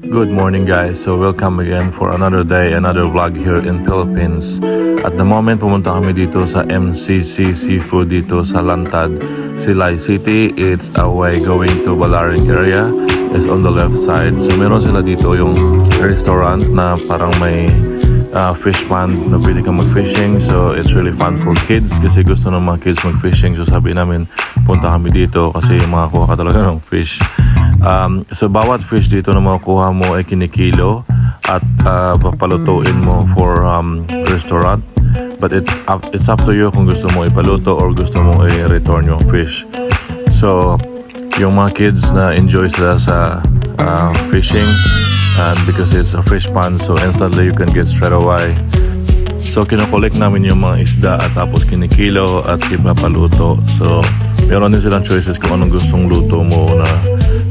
Good morning guys, so welcome again for another day, another vlog here in Philippines. At the moment pumunta kami dito sa MCC Seafood dito sa Lantad, Silay City. It's away going to Balaring area, it's on the left side. So meron sila dito yung restaurant na parang may fish pond na pwede kang mag-fishing. So it's really fun for kids kasi gusto ng mga kids mag-fishing. So sabi namin punta kami dito kasi makakuha ka talaga ng fish. So bawat fish dito na makukuha mo ay kinikilo at papalutuin mo for restaurant. But it's up to you kung gusto mo ipaluto or gusto mo i-return yung fish. So yung mga kids na enjoy sila sa fishing, and because it's a fish pond, so instantly you can get straight away. So kinokollect namin yung mga isda at tapos kinikilo at ipapaluto. So meron din silang choices kung anong gustong luto mo na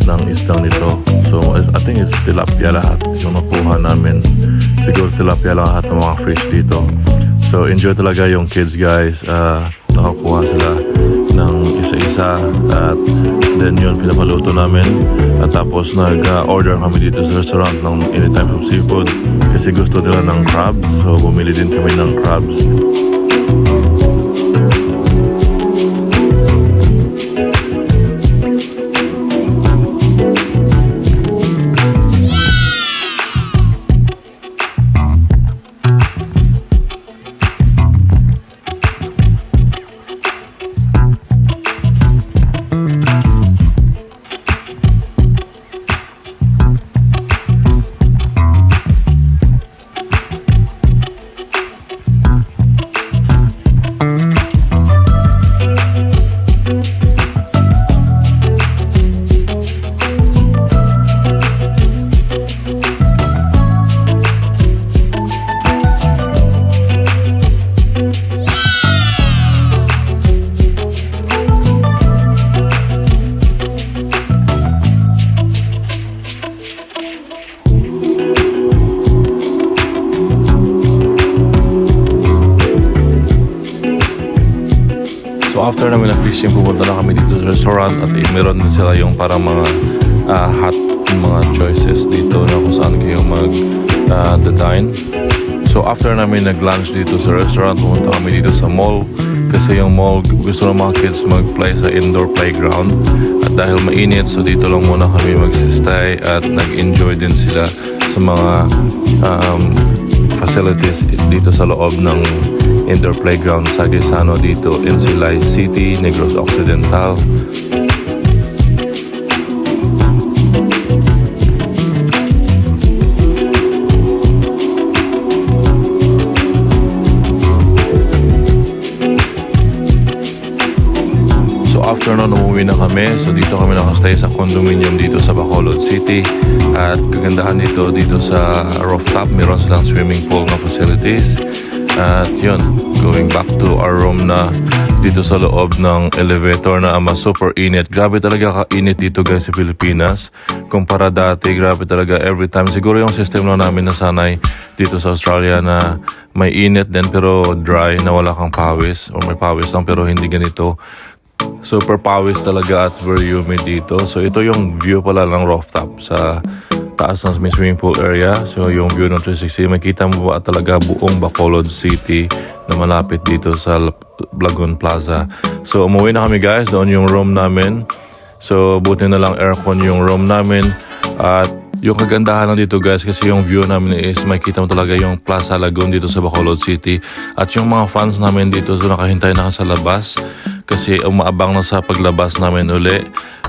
ng isdang nito. So I think it's tilapia lahat yung nakuha namin. Siguro tilapia lahat ng mga fish dito. So enjoy talaga yung kids guys. Nakakuha sila ng isa-isa at then yun pinapaluto namin. At tapos nag-order kami dito sa restaurant ng any type of seafood kasi gusto nila ng crabs. So bumili din kami ng crabs. So after namin na fishing, pupunta na kami dito sa restaurant at meron din sila yung parang mga hot mga choices dito na kung saan kayo mag-dine. So after namin nag-lunch dito sa restaurant, pupunta kami dito sa mall kasi yung mall gusto ng mga kids mag-play sa indoor playground at dahil mainit, so dito lang muna kami mag-stay at nag-enjoy din sila sa mga facilities dito sa loob ng indoor playground sa Gisano dito in Silay City, Negros Occidental. So after nun, umuwi na kami. So dito kami nakastay sa condominium dito sa Bacolod City. At kagandahan dito sa rooftop, meron silang swimming pool na facilities. At yun, going back to our room na dito sa loob ng elevator na ama super init. Grabe talaga kainit dito guys sa Pilipinas. Kumpara dati, grabe talaga every time. Siguro yung system lang namin nasanay dito sa Australia na may init din pero dry na wala kang pawis. Or may pawis lang pero hindi ganito. Super pawis talaga at very humid dito. So ito yung view pala ng rooftop sa taas ng swimming pool area. So yung view ng 360, makita mo ba talaga buong Bacolod City na malapit dito sa Lagoon Plaza. So umuwi na kami guys, doon yung room namin. So buti na lang aircon yung room namin. At yung kagandahan lang dito guys kasi yung view namin is makita mo talaga yung Plaza Lagoon dito sa Bacolod City. At yung mga fans namin dito so nakahintay na sa labas kasi umaabang na sa paglabas namin uli.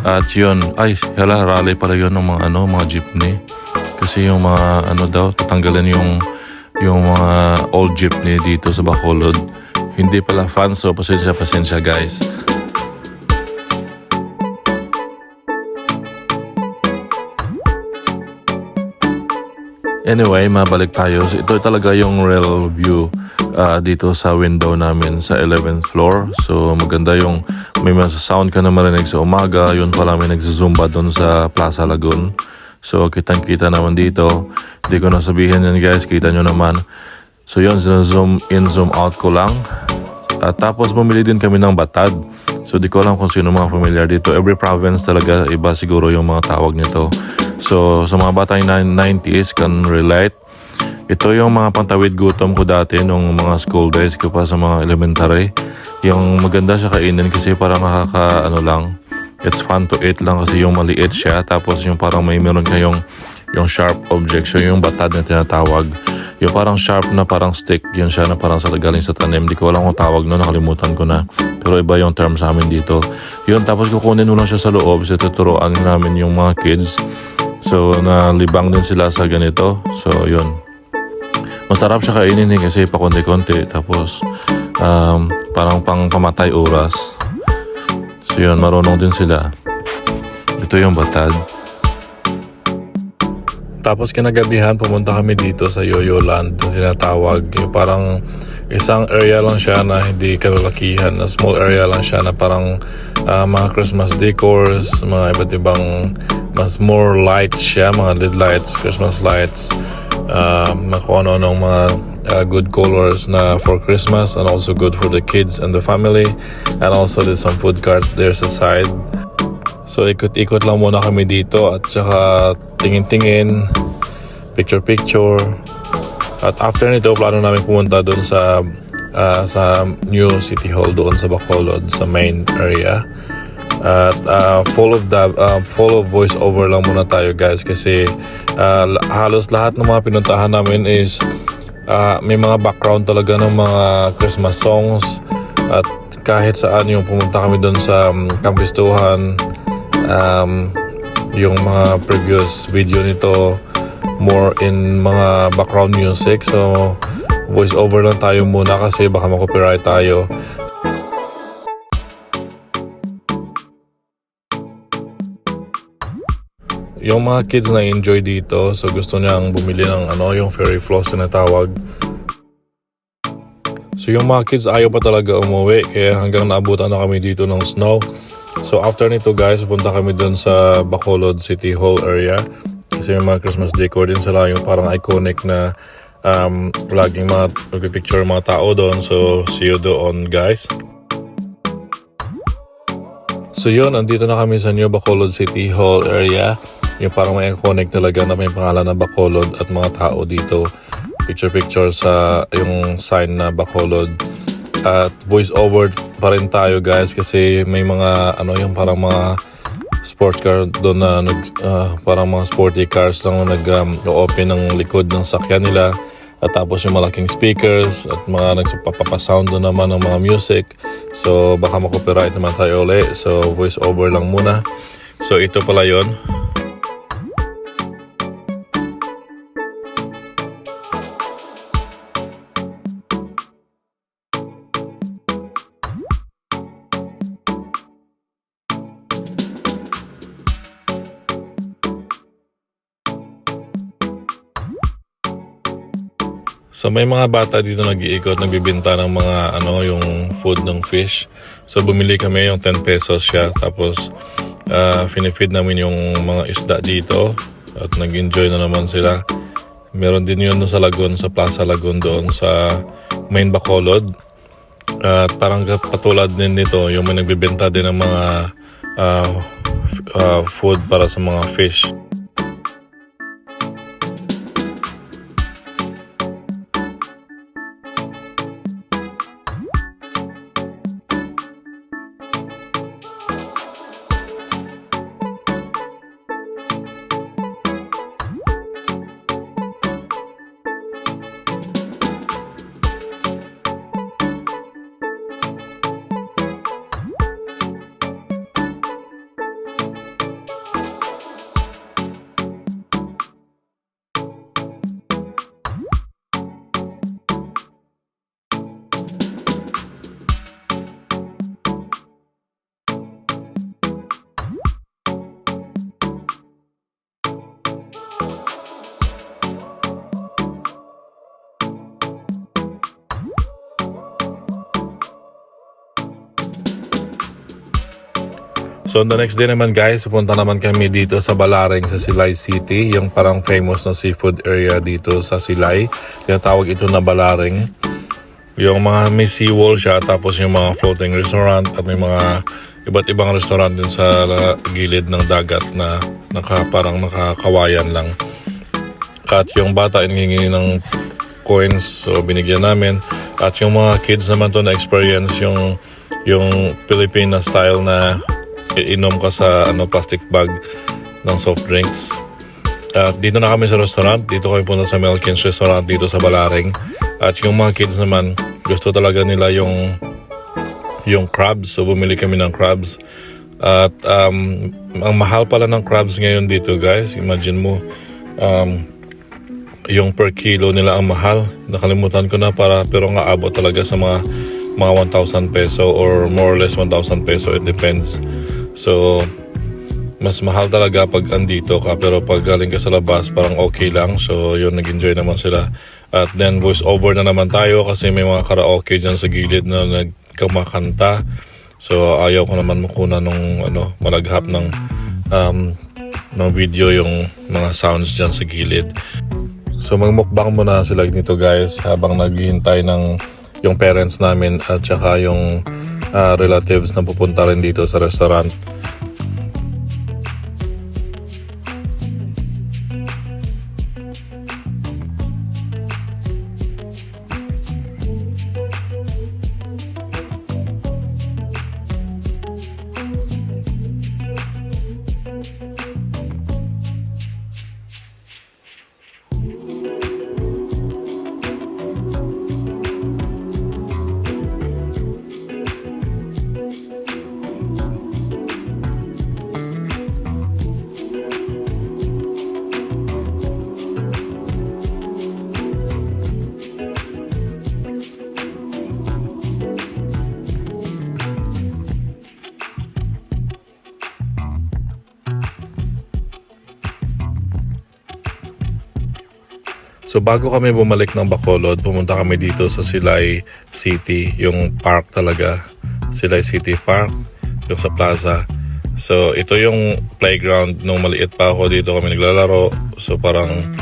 At yun, ay hala, rally pala yun ng mga jeepney. Kasi yung mga daw, tatanggalin yung mga old jeepney dito sa Bacolod. Hindi pala fun, so pasensya guys. Anyway, mabalik tayo. So ito talaga yung real view dito sa window namin sa 11th floor. So maganda yung may sound ka na marinig sa umaga. Yun pala may nagzumba doon sa Plaza Lagoon. So kitang-kita naman dito. Hindi ko na sabihin yan guys, kita nyo naman. So yun, zoom in, zoom out ko lang. At tapos bumili din kami ng batad. So di ko alam kung sino mga familiar dito. Every province talaga iba siguro yung mga tawag nito. So sa mga bata yung 90s can relate. Ito yung mga pantawid gutom ko dati nung mga school days ko pa sa mga elementary. Yung maganda siya kainin kasi parang lang. It's fun to eat lang kasi yung maliit siya. Tapos yung parang meron kayong yung sharp object. So yung batad na tinatawag. Yung parang sharp na parang stick, yun siya na parang galing sa tanim. Di ko alam kung tawag no, nakalimutan ko na. Pero iba yung term sa amin dito. Yun, tapos kukunin mo lang siya sa loob. So tuturuan namin yung mga kids. So nalibang din sila sa ganito. So yun. Masarap siya kainin kasi pa konti-konti. Tapos parang pang pamatay oras. So yun, marunong din sila. Ito yung batad. Tapos kinagabihan, pumunta kami dito sa Yoyo Land na tinatawag. Yung parang isang area lang siya na hindi kalalakihan. Na small area lang siya na parang mga Christmas decors, mga iba't ibang mas more lights siya, mga LED lights, Christmas lights. Kung ano-anong mga good colors na for Christmas and also good for the kids and the family. And also there's some food cart there sa side. So ikot-ikot lang muna kami dito at saka tingin-tingin, picture-picture. At after nito, plano namin pumunta doon sa new City Hall doon sa Bacolod, sa main area. At full of voice over lang muna tayo guys kasi halos lahat ng mga pinuntahan namin is may mga background talaga ng mga Christmas songs. At kahit saan yung pumunta kami doon sa Kampistuhan, yung mga previous video nito more in mga background music, so voice over lang tayo muna kasi baka ma-copyright tayo. Yung mga kids na enjoy dito, so gusto niyang bumili ng yung fairy floss na tawag. So yung mga kids ayaw pa talaga umuwi kaya hanggang naabutan na kami dito ng snow. So after nito guys, punta kami dun sa Bacolod City Hall area. Kasi yung mga Christmas decor din sila, yung parang iconic na laging mga nagpipicture mga tao doon. So see you doon guys. So yun, andito na kami sa New Bacolod City Hall area. Yung parang may iconic talaga na may pangalan na Bacolod at mga tao dito. Picture sa yung sign na Bacolod. At voice over pa rin tayo guys kasi may mga yung parang mga sports car doon na parang mga sporty cars lang nag-open ng likod ng sakyan nila. At tapos yung malaking speakers at mga nagpapasound doon naman ng mga music. So baka ma-copyright naman tayo ulit. So voice over lang muna. So ito pala yon. So may mga bata dito nag-iikot, nagbibenta ng mga yung food ng fish. So bumili kami yung 10 pesos siya. Tapos finifeed namin yung mga isda dito. At nag-enjoy na naman sila. Meron din yun sa Lagun, sa Plaza Lagun doon sa main Bacolod. At parang patulad din nito, yung may nagbibenta din ng mga food para sa mga fish. So on the next day naman guys, pupunta naman kami dito sa Balaring sa Silay City, yung parang famous na seafood area dito sa Silay. Kaya tawag ito na Balaring. Yung mga may seawall siya, tapos yung mga floating restaurant at may mga iba't ibang restaurant din sa gilid ng dagat na parang nakakawayan lang. At yung bata hinihingi ng coins, so binigyan namin. At yung mga kids naman to na experience yung Filipino style na iinom ka sa plastic bag ng soft drinks. At dito na kami sa restaurant. Dito kami punta sa Melkin's restaurant dito sa Balaring. At yung mga kids naman, gusto talaga nila yung crabs. So bumili kami ng crabs. At ang mahal pala ng crabs ngayon dito, guys. Imagine mo, yung per kilo nila ang mahal. Nakalimutan ko na pero nga abot talaga sa mga 1,000 peso or more or less 1,000 peso. It depends. So mas mahal talaga pag andito ka, pero pag galing ka sa labas parang okay lang. So yun, nag-enjoy naman sila. At then voice over na naman tayo kasi may mga karaoke dyan sa gilid na nagkamakanta. So ayaw ko naman makuna nung malaghap ng video yung mga sounds dyan sa gilid. So magmukbang muna sila nito, guys, habang naghihintay ng yung parents namin at saka yung relatives na pupunta rin dito sa restaurant. So bago kami bumalik ng Bacolod, pumunta kami dito sa Silay City, yung park talaga. Silay City Park, yung sa plaza. So ito yung playground nung maliit pa ako, dito kami naglalaro. So parang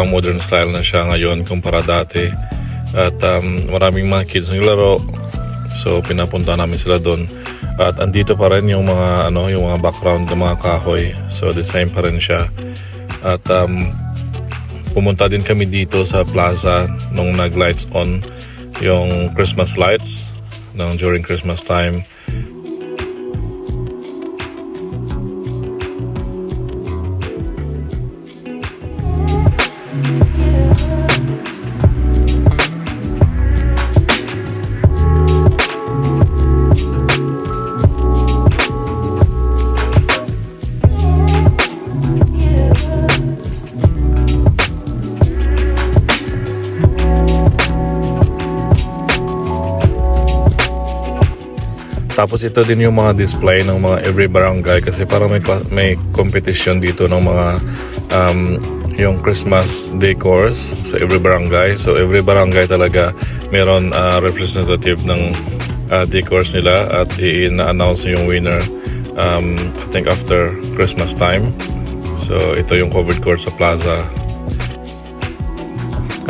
modern style na siya ngayon kumpara dati. At maraming mga kids naglaro. So pinapunta namin sila doon. At andito pa rin yung mga yung mga background ng mga kahoy. So the same pa rin siya. At pumunta din kami dito sa plaza nung nag-lights on yung Christmas lights during Christmas time. Tapos ito din yung mga display ng mga every barangay kasi parang may competition dito ng mga yung Christmas decors sa every barangay. So every barangay talaga meron representative ng decors nila at i-announce yung winner I think after Christmas time. So ito yung covered court sa plaza.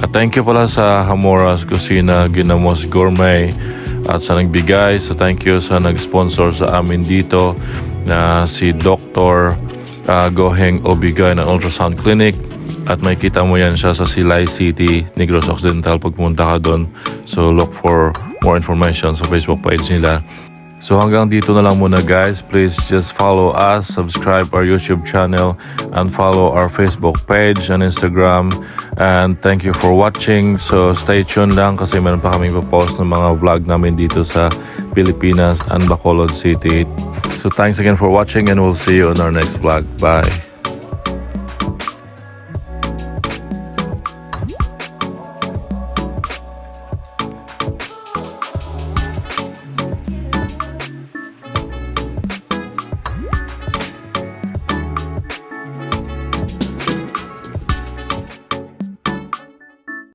At thank you pala sa Hamora's Kusina Ginamos Gourmet at sa nagbigay. So thank you sa nag-sponsor sa amin dito na si Dr. Goheng Obigay ng Ultrasound Clinic. At may kita mo yan siya sa Silay City, Negros Occidental pag pumunta ka doon. So look for more information sa Facebook page nila. So hanggang dito na lang muna, guys. Please just follow us, subscribe our YouTube channel, and follow our Facebook page and Instagram. And thank you for watching. So stay tuned lang kasi meron pa kaming post ng mga vlog namin dito sa Pilipinas and Bacolod City. So thanks again for watching and we'll see you on our next vlog. Bye!